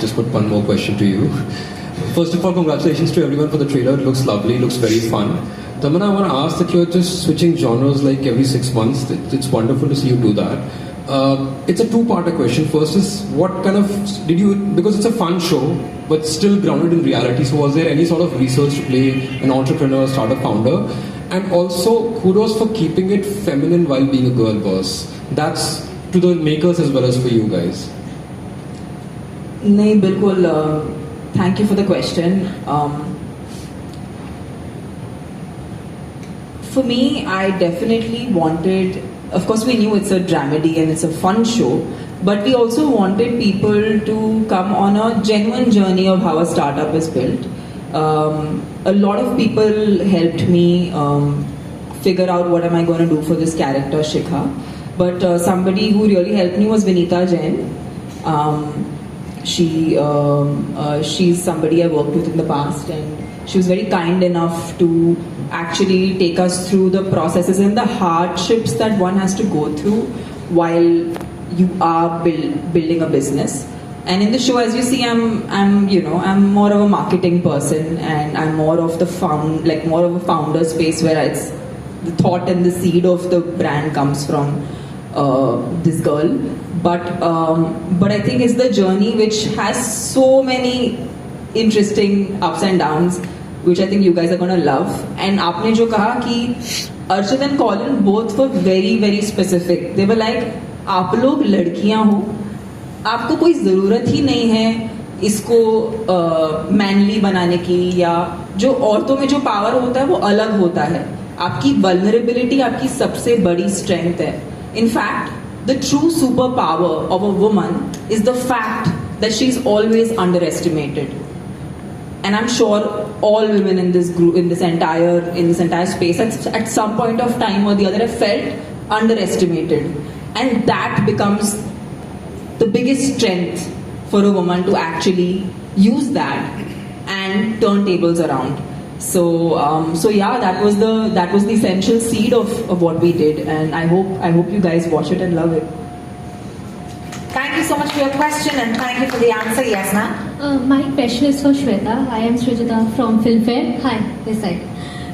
just put one more question to you. First of all, congratulations to everyone for the trailer. It looks lovely, looks very fun. Tamannah, I want to ask that you're just switching genres like every 6 months. It's wonderful to see you do that. It's a two-parter question. First is, what kind of did you, because it's a fun show, but still grounded in reality, so was there any sort of research to play an entrepreneur, startup founder? And also, kudos for keeping it feminine while being a girl boss. That's to the makers as well as for you guys. Nahin, bilkul. Thank you for the question. For me, I definitely wanted, of course we knew it's a dramedy and it's a fun show, but we also wanted people to come on a genuine journey of how a startup is built. A lot of people helped me figure out what am I going to do for this character, Shikha. But somebody who really helped me was Vinita Jain. She's somebody I worked with in the past, and she was very kind enough to actually take us through the processes and the hardships that one has to go through while you are building a business. And in the show, as you see, I'm more of a marketing person, and I'm more of the more of a founder space where it's the thought and the seed of the brand comes from this girl. But I think it's the journey which has so many interesting ups and downs, which I think you guys are going to love. And aapne jo kaha ki Archit and Colin both were very, very specific. They were like, आप लोग लड़कियां हो, आपको कोई ज़रूरत ही नहीं है इसको मैनली बनाने की, या जो औरतों में जो पावर होता है वो अलग होता है. आपकी वल्नरेबिलिटी आपकी सबसे बड़ी स्ट्रेंथ है. In fact, the true superpower of a woman is the fact that she's always underestimated. And I'm sure all women in this group, in this entire space, at some point of time or the other, have felt underestimated, and that becomes the biggest strength for a woman to actually use that and turn tables around. So yeah, that was the essential seed of what we did, and I hope you guys watch it and love it. Thank you so much for your question, and thank you for the answer. Yes, ma'am. My question is for Shweta. I am Srijata from Filmfare. Hi, this side.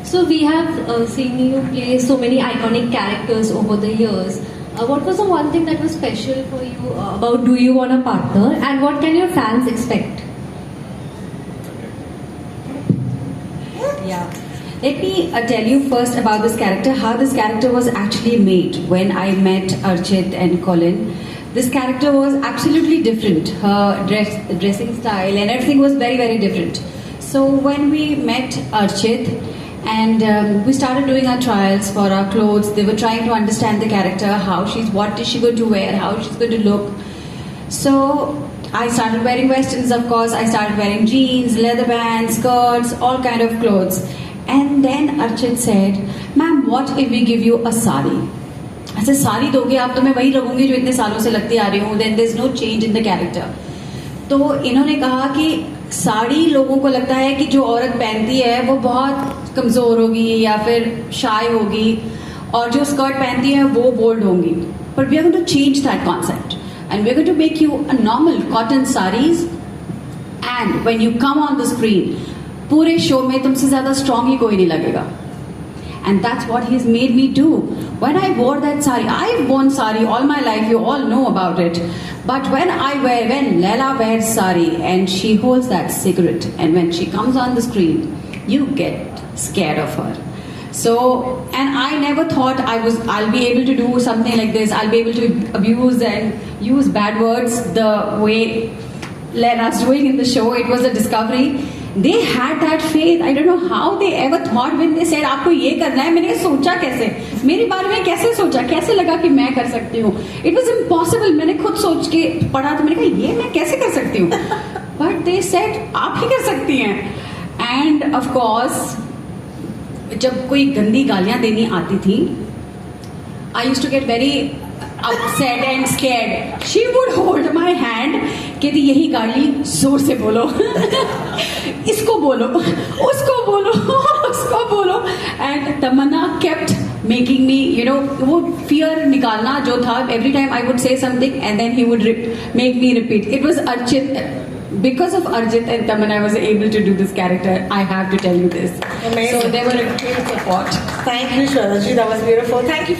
So we have seen you play so many iconic characters over the years. What was the one thing that was special for you about Do You Want a Partner, and what can your fans expect? Yeah. Let me tell you first about this character, how this character was actually made. When I met Archit and Colin, this character was absolutely different. Her dressing style and everything was very, very different. So when we met Archit and we started doing our trials for our clothes, they were trying to understand the character, what is she going to wear, how she's going to look. So I started wearing westerns, of course. I started wearing jeans, leather bands, skirts, all kind of clothes. And then Archit said, "Ma'am, what if we give you a sari?" I said, "Sari दोगे आप तो मैं वही रहूँगी जो इतने सालों से लगती आ रही हूँ." Then there's no change in the character. तो इन्होंने कहा कि साड़ी लोगों को लगता है कि जो औरत पहनती है वो बहुत कमज़ोर होगी या फिर शाय होगी, और जो स्कर्ट पहनती है वो बोल्ड होंगी. But we are going to change that concept. And we're going to make you a normal cotton sarees, and when you come on the screen, पूरे शो में तुमसे ज़्यादा strong ही कोई नहीं लगेगा. And that's what he's made me do. When I wore that sari, I've worn sari all my life, you all know about it. But when Leila wears sari and she holds that cigarette, and when she comes on the screen, you get scared of her. So, and I never thought I'll be able to do something like this. I'll be able to abuse and use bad words the way Lena's doing in the show. It was a discovery. They had that faith. I don't know how they ever thought when they said आपको ये करना है. मैंने सोचा कैसे, मेरे बारे में कैसे सोचा, कैसे लगा कि मैं कर सकती हूँ. It was impossible. मैंने खुद सोच के पढ़ा तो मैंने कहा ये मैं कैसे कर सकती हूँ. But they said आप ही कर सकती हैं. And of course, जब कोई गंदी गालियाँ देनी आती थी, I used to get very upset and scared. She would hold my hand, कहती यही गाली जोर से बोलो, इसको बोलो, उसको बोलो, उसको बोलो. And Tamannah kept making me, वो fear निकालना जो था. Every time I would say something and then he would make me repeat. It was Archit. because of Arjit and Tamannah, I was able to do this character. I have to tell you this. Amazing. So they were a great support. Thank you, Shweta ji. That was beautiful. Thank you.